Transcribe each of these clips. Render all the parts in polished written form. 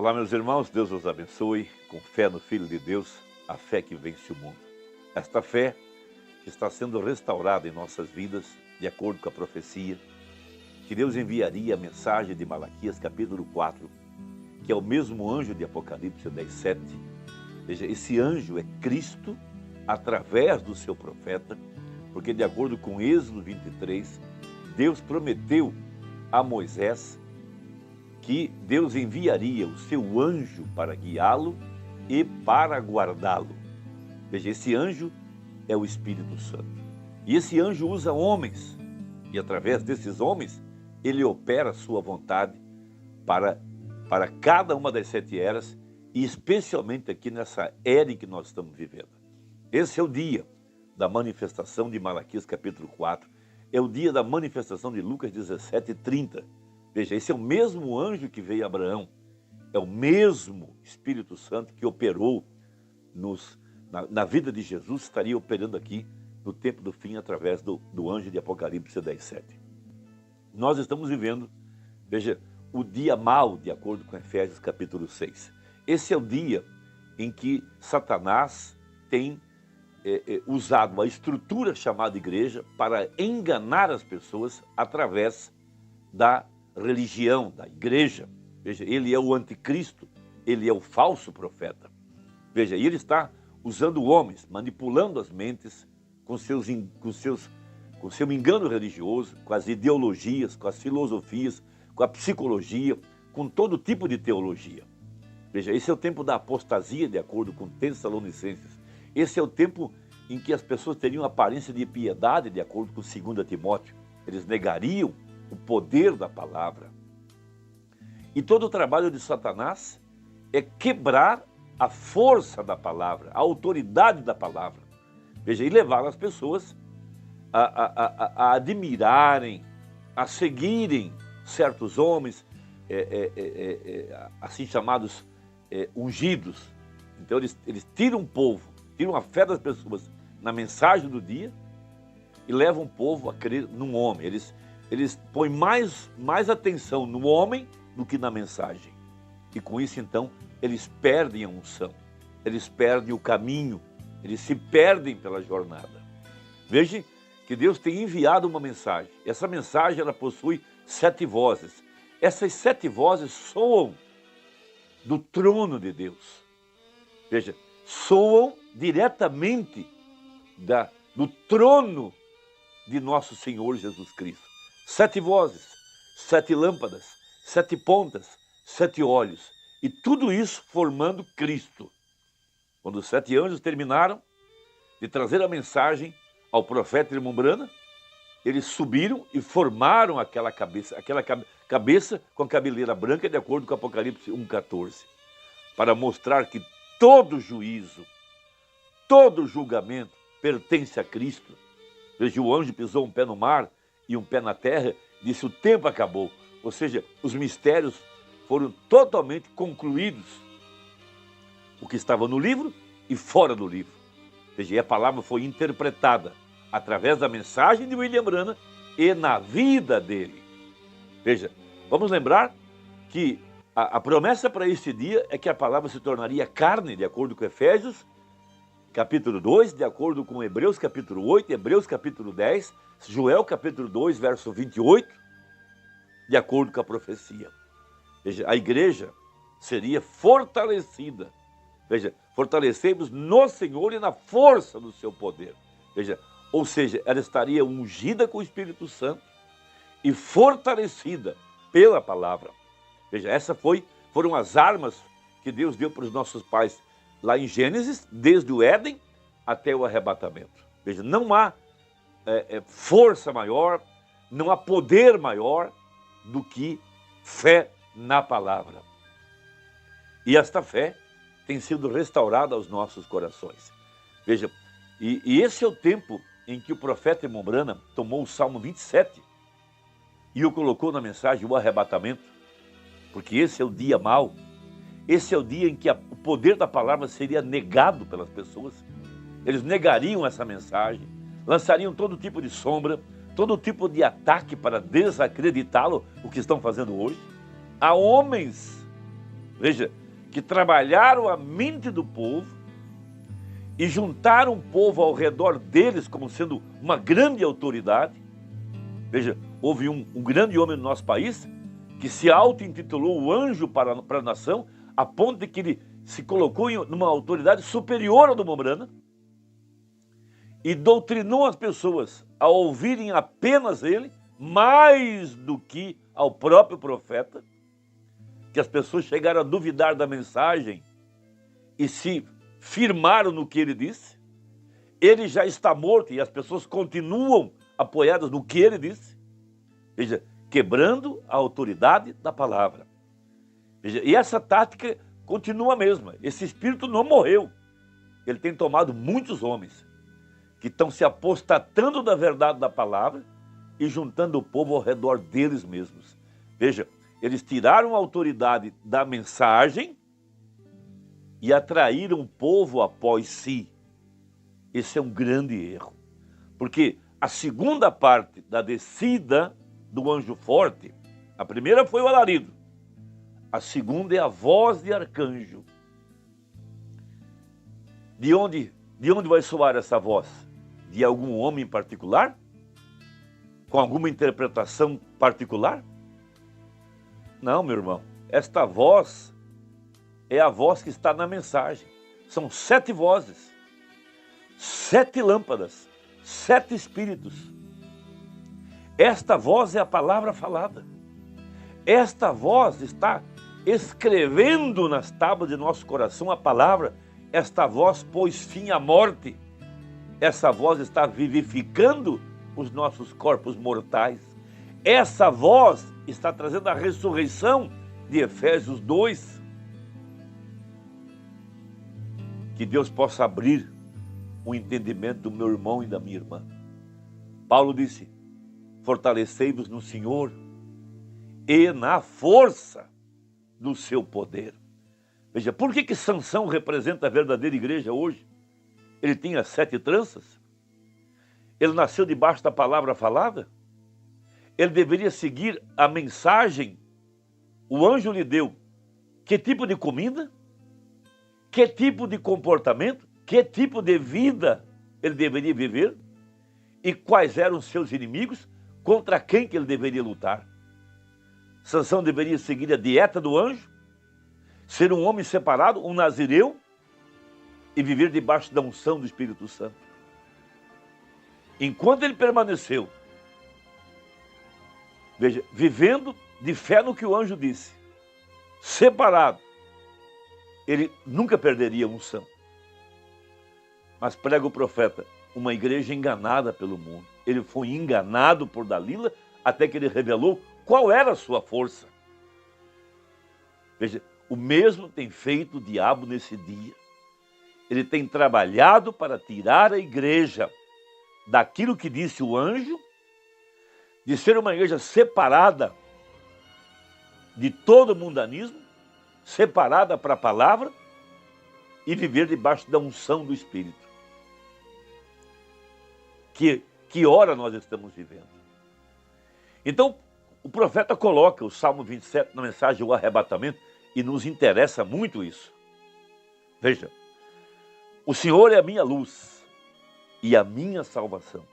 Olá, meus irmãos, Deus os abençoe, com fé no Filho de Deus, a fé que vence o mundo. Esta fé que está sendo restaurada em nossas vidas, de acordo com a profecia, que Deus enviaria a mensagem de Malaquias, capítulo 4, que é o mesmo anjo de Apocalipse 10:7. Veja, esse anjo é Cristo através do seu profeta, porque de acordo com Êxodo 23, Deus prometeu a Moisés que Deus enviaria o seu anjo para guiá-lo e para guardá-lo. Veja, esse anjo é o Espírito Santo. E esse anjo usa homens, e através desses homens, ele opera a sua vontade para cada uma das 7 eras, e especialmente aqui nessa era em que nós estamos vivendo. Esse é o dia da manifestação de Malaquias capítulo 4, é o dia da manifestação de Lucas 17:30. Veja, esse é o mesmo anjo que veio a Abraão, é o mesmo Espírito Santo que operou na vida de Jesus, estaria operando aqui no tempo do fim através do anjo de Apocalipse 10:7. Nós estamos vivendo, veja, o dia mau, de acordo com Efésios capítulo 6. Esse é o dia em que Satanás tem usado a estrutura chamada igreja para enganar as pessoas através da religião, da igreja. Veja, ele é o anticristo, ele é o falso profeta. Veja, ele está usando homens, manipulando as mentes com seu engano religioso, com as ideologias, com as filosofias, com a psicologia, com todo tipo de teologia. Veja, esse é o tempo da apostasia, de acordo com Tessalonicenses. Esse é o tempo em que as pessoas teriam aparência de piedade, de acordo com 2 Timóteo. Eles negariam o poder da palavra. E todo o trabalho de Satanás é quebrar a força da palavra, a autoridade da palavra. Veja, e levar as pessoas a admirarem, a seguirem certos homens, assim chamados ungidos. Então eles tiram o povo, tiram a fé das pessoas na mensagem do dia e levam o povo a crer num homem. Eles põem mais atenção no homem do que na mensagem. E com isso, então, eles perdem a unção, eles perdem o caminho, eles se perdem pela jornada. Veja que Deus tem enviado uma mensagem. Essa mensagem, ela possui 7 vozes. Essas 7 vozes soam do trono de Deus. Veja, soam diretamente do trono de nosso Senhor Jesus Cristo. 7 vozes, 7 lâmpadas, 7 pontas, 7 olhos. E tudo isso formando Cristo. Quando os 7 anjos terminaram de trazer a mensagem ao profeta Irmã, eles subiram e formaram aquela cabeça com a cabeleira branca, de acordo com Apocalipse 1:14, para mostrar que todo juízo, todo julgamento pertence a Cristo. Veja, o anjo pisou um pé no mar e um pé na terra, disse: o tempo acabou. Ou seja, os mistérios foram totalmente concluídos. O que estava no livro e fora do livro. Veja, e a palavra foi interpretada através da mensagem de William Branham e na vida dele. Veja, vamos lembrar que a promessa para este dia é que a palavra se tornaria carne, de acordo com Efésios capítulo 2, de acordo com Hebreus capítulo 8, Hebreus capítulo 10, Joel capítulo 2, verso 28, de acordo com a profecia. Veja, a igreja seria fortalecida. Veja, fortalecemos no Senhor e na força do seu poder. Veja, ou seja, ela estaria ungida com o Espírito Santo e fortalecida pela palavra. Veja, foram as armas que Deus deu para os nossos pais lá em Gênesis, desde o Éden até o arrebatamento. Veja, não há força maior, não há poder maior do que fé na palavra. E esta fé tem sido restaurada aos nossos corações. Veja, e esse é o tempo em que o profeta Irmã Branham tomou o Salmo 27 e o colocou na mensagem, o arrebatamento, porque esse é o dia mau. Esse é o dia em que o poder da palavra seria negado pelas pessoas. Eles negariam essa mensagem, lançariam todo tipo de sombra, todo tipo de ataque para desacreditá-lo, o que estão fazendo hoje. Há homens Veja, que trabalharam a mente do povo e juntaram o povo ao redor deles como sendo uma grande autoridade. Veja, houve um grande homem no nosso país que se auto-intitulou o anjo para a nação, a ponto de que ele se colocou em uma autoridade superior à do Mombrana e doutrinou as pessoas a ouvirem apenas ele, mais do que ao próprio profeta, que as pessoas chegaram a duvidar da mensagem e se firmaram no que ele disse. Ele já está morto e as pessoas continuam apoiadas no que ele disse. Veja, quebrando a autoridade da palavra. Veja, e essa tática continua a mesma. Esse espírito não morreu. Ele tem tomado muitos homens que estão se apostatando da verdade da palavra e juntando o povo ao redor deles mesmos. Veja, eles tiraram a autoridade da mensagem e atraíram o povo após si. Esse é um grande erro. Porque a segunda parte da descida do anjo forte, a primeira foi o alarido, a segunda é a voz de arcanjo. De onde vai soar essa voz? De algum homem em particular? Com alguma interpretação particular? Não, meu irmão. Esta voz é a voz que está na mensagem. São 7 vozes, 7 lâmpadas, 7 espíritos. Esta voz é a palavra falada. Esta voz está escrevendo nas tábuas de nosso coração a palavra. Esta voz pôs fim à morte. Essa voz está vivificando os nossos corpos mortais. Essa voz está trazendo a ressurreição de Efésios 2. Que Deus possa abrir o entendimento do meu irmão e da minha irmã. Paulo disse: fortalecei-vos no Senhor e na força do seu poder. Veja, por que Sansão representa a verdadeira igreja hoje? Ele tinha 7 tranças? Ele nasceu debaixo da palavra falada? Ele deveria seguir a mensagem? O anjo lhe deu que tipo de comida? Que tipo de comportamento? Que tipo de vida ele deveria viver? E quais eram os seus inimigos? Contra quem que ele deveria lutar? Sansão deveria seguir a dieta do anjo? Ser um homem separado, um nazireu? E viver debaixo da unção do Espírito Santo? Enquanto ele permaneceu, veja, vivendo de fé no que o anjo disse, separado, ele nunca perderia a unção. Mas prega o profeta, uma igreja enganada pelo mundo. Ele foi enganado por Dalila até que ele revelou qual era a sua força. Veja, o mesmo tem feito o diabo nesse dia. Ele tem trabalhado para tirar a igreja daquilo que disse o anjo, de ser uma igreja separada de todo mundanismo, separada para a palavra e viver debaixo da unção do Espírito. Que hora nós estamos vivendo? Então, o profeta coloca o Salmo 27 na mensagem O Arrebatamento e nos interessa muito isso. Veja, o Senhor é a minha luz e a minha salvação.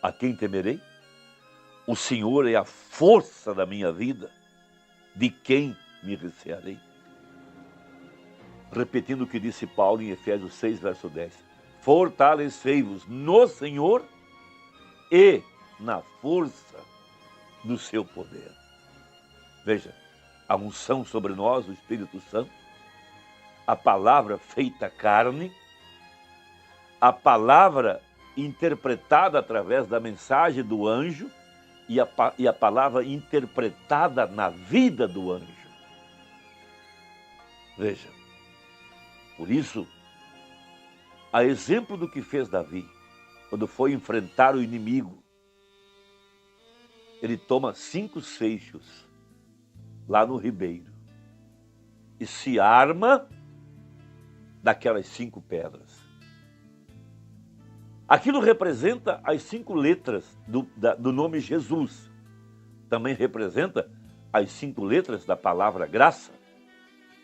A quem temerei? O Senhor é a força da minha vida. De quem me recearei? Repetindo o que disse Paulo em Efésios 6, verso 10. Fortalecei-vos no Senhor e na força do seu poder. Veja, a unção sobre nós, o Espírito Santo, a palavra feita carne, a palavra interpretada através da mensagem do anjo e a palavra interpretada na vida do anjo. Veja, por isso, a exemplo do que fez Davi, quando foi enfrentar o inimigo, ele toma 5 seixos lá no ribeiro e se arma daquelas 5 pedras. Aquilo representa as 5 letras do nome Jesus. Também representa as 5 letras da palavra graça,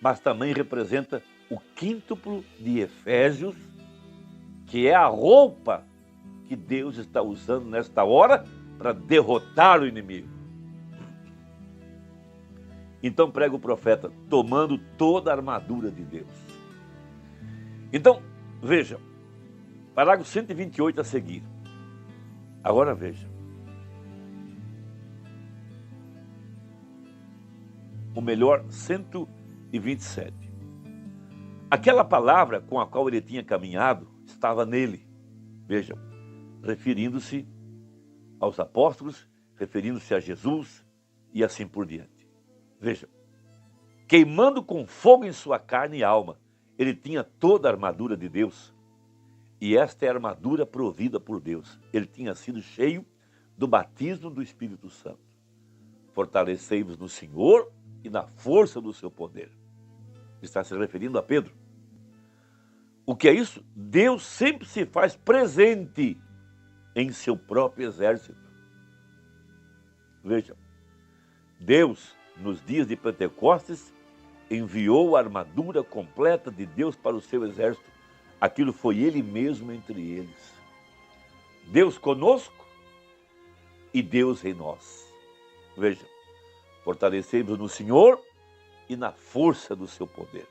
mas também representa o quíntuplo de Efésios, que é a roupa que Deus está usando nesta hora para derrotar o inimigo. Então prega o profeta, tomando toda a armadura de Deus. Então, veja, parágrafo 128 a seguir. Agora veja. O melhor, 127. Aquela palavra com a qual ele tinha caminhado estava nele. Vejam, referindo-se aos apóstolos, referindo-se a Jesus e assim por diante. Vejam, queimando com fogo em sua carne e alma, ele tinha toda a armadura de Deus. E esta é a armadura provida por Deus. Ele tinha sido cheio do batismo do Espírito Santo. Fortalecei-vos no Senhor e na força do seu poder. Está se referindo a Pedro. O que é isso? Deus sempre se faz presente em seu próprio exército. Vejam, Deus, nos dias de Pentecostes, enviou a armadura completa de Deus para o seu exército. Aquilo foi Ele mesmo entre eles. Deus conosco e Deus em nós. Vejam, fortalecei-vos no Senhor e na força do seu poder.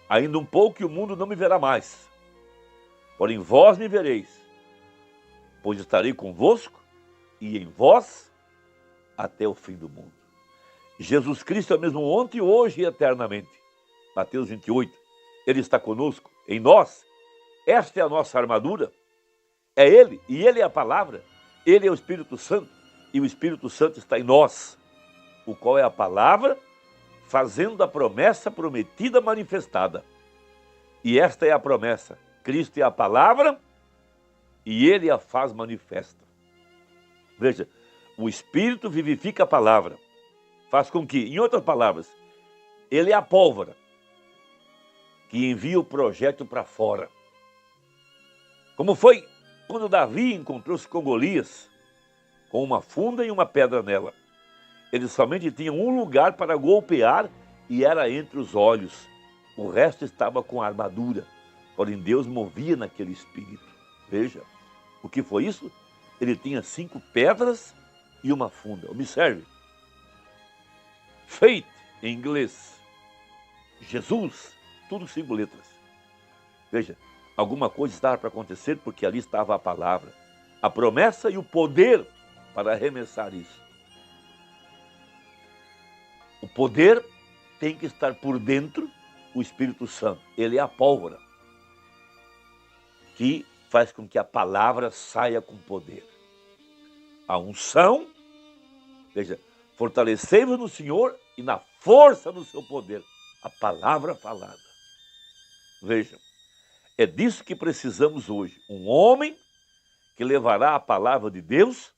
Ainda um pouco e o mundo não me verá mais. Porém vós me vereis, pois estarei convosco e em vós até o fim do mundo. Jesus Cristo é o mesmo ontem, hoje e eternamente. Mateus 28. Ele está conosco, em nós. Esta é a nossa armadura. É Ele, e Ele é a palavra. Ele é o Espírito Santo, e o Espírito Santo está em nós, o qual é a palavra, fazendo a promessa prometida manifestada. E esta é a promessa. Cristo é a palavra e Ele a faz manifesta. Veja, o Espírito vivifica a palavra. Faz com que, em outras palavras, Ele é a pólvora que envia o projeto para fora. Como foi quando Davi encontrou-se com Golias, com uma funda e uma pedra nela. Ele somente tinha um lugar para golpear e era entre os olhos. O resto estava com a armadura. Porém, Deus movia naquele espírito. Veja, o que foi isso? Ele tinha 5 pedras e uma funda. Observe. Faith, em inglês. Jesus, tudo 5 letras. Veja, alguma coisa estava para acontecer porque ali estava a palavra, a promessa e o poder para arremessar isso. O poder tem que estar por dentro, o Espírito Santo. Ele é a pólvora que faz com que a palavra saia com poder. A unção, veja, fortalecei-vos no Senhor e na força do seu poder. A palavra falada. Vejam, é disso que precisamos hoje. Um homem que levará a palavra de Deus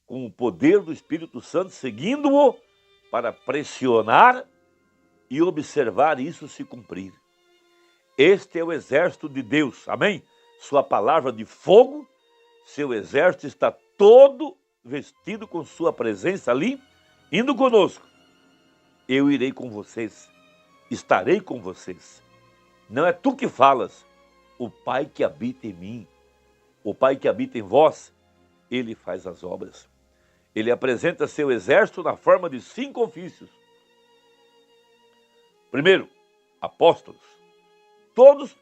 com o poder do Espírito Santo, seguindo-o para pressionar e observar isso se cumprir. Este é o exército de Deus, amém? Sua palavra de fogo, seu exército está todo vestido com sua presença ali, indo conosco. Eu irei com vocês, estarei com vocês. Não é tu que falas, o Pai que habita em mim, o Pai que habita em vós, Ele faz as obras. Ele apresenta seu exército na forma de 5 ofícios. Primeiro, apóstolos, todos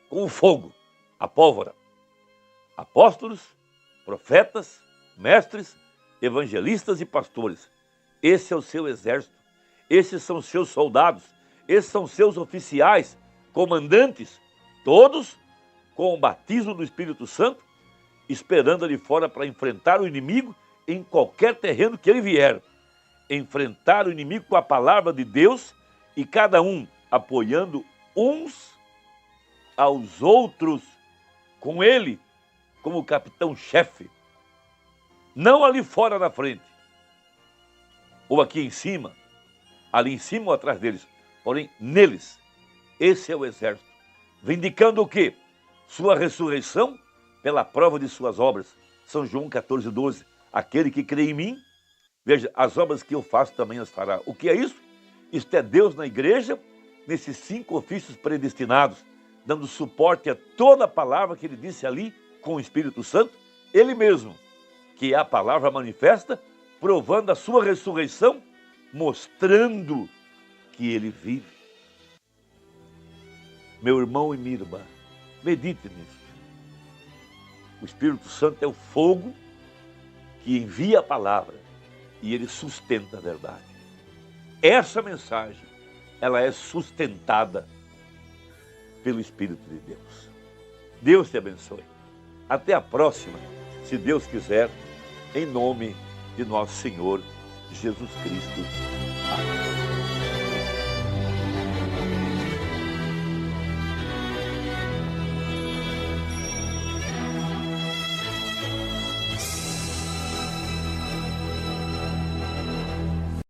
com o fogo, a pólvora. Apóstolos, profetas, mestres, evangelistas e pastores. Esse é o seu exército, esses são seus soldados, esses são seus oficiais, comandantes, todos com o batismo do Espírito Santo, esperando ali fora para enfrentar o inimigo em qualquer terreno que ele vier. Enfrentar o inimigo com a palavra de Deus e cada um apoiando uns aos outros, com ele como capitão-chefe. Não ali fora na frente, ou aqui em cima, ali em cima ou atrás deles, porém neles. Esse é o exército, vindicando o quê? Sua ressurreição pela prova de suas obras. São João 14:12. Aquele que crê em mim, Veja, as obras que eu faço também as fará. O que é isso? Isto é Deus na igreja, nesses 5 ofícios predestinados, dando suporte a toda a palavra que ele disse ali com o Espírito Santo, ele mesmo, que é a palavra manifesta, provando a sua ressurreição, mostrando que ele vive. Meu irmão e minha irmã, medite nisso. O Espírito Santo é o fogo que envia a palavra e ele sustenta a verdade. Essa mensagem, ela é sustentada pelo Espírito de Deus. Deus te abençoe. Até a próxima, se Deus quiser, em nome de nosso Senhor Jesus Cristo. Amém.